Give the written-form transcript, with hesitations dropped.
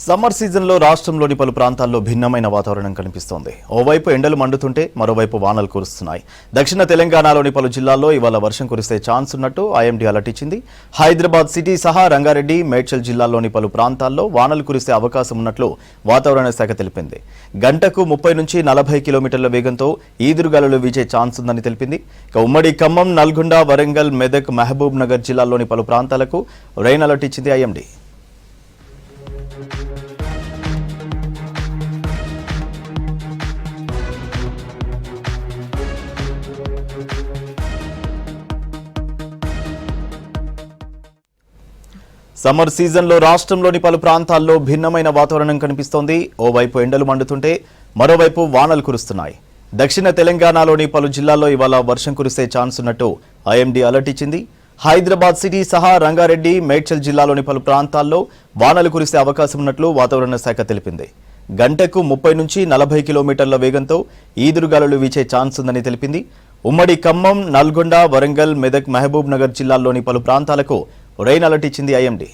Summer సీజన్లో రాష్ట్రంలోని పలు ప్రాంతాల్లో భిన్నమైన వాతావరణం కనిపిస్తోంది. ఓవైపు ఎండలు మండుతుంటే మరోవైపు వానలు కురుస్తున్నాయి. దక్షిణ తెలంగాణలోని పలు జిల్లాల్లో ఇవాళ వర్షం కురిసే ఛాన్స్ ఉన్నట్టు ఐఎండీ అలర్ట్ ఇచ్చింది. హైదరాబాద్ సిటీ సహా రంగారెడ్డి, మేడ్చల్ జిల్లాల్లోని పలు ప్రాంతాల్లో వానలు కురిసే అవకాశం ఉన్నట్లు వాతావరణ శాఖ తెలిపింది. గంటకు 30 నుంచి 40 కిలోమీటర్ల వేగంతో ఈదురుగాలులు వీచే ఛాన్స్ ఉందని తెలిపింది. ఉమ్మడి ఖమ్మం, నల్గొండ, వరంగల్, మెదక్, మహబూబ్ నగర్ జిల్లాల్లోని పలు ప్రాంతాలకు రెయిన్ అలర్ట్ ఇచ్చింది ఐఎండీ. సమ్మర్ సీజన్లో రాష్ట్రంలోని పలు ప్రాంతాల్లో భిన్నమైన వాతావరణం కనిపిస్తోంది. ఓవైపు ఎండలు మండుతుంటే మరోవైపు వానలు కురుస్తున్నాయి. దక్షిణ తెలంగాణలోని పలు జిల్లాల్లో ఇవాళ వర్షం కురిసే ఛాన్స్ ఉన్నట్టు ఐఎండీ అలర్ట్ ఇచ్చింది. హైదరాబాద్ సిటీ సహా రంగారెడ్డి, మేడ్చల్ జిల్లాలోని పలు ప్రాంతాల్లో వానలు కురిసే అవకాశం ఉన్నట్లు వాతావరణ శాఖ తెలిపింది. గంటకు 30 నుంచి 40 కిలోమీటర్ల వేగంతో ఈదురుగాలులు వీచే ఛాన్స్ ఉందని తెలిపింది. ఉమ్మడి ఖమ్మం, నల్గొండ, వరంగల్, మెదక్, మహబూబ్ నగర్ జిల్లాల్లోని పలు ప్రాంతాలకు రెయిన్ అలర్ట్ ఇచ్చింది ఐఎండీ.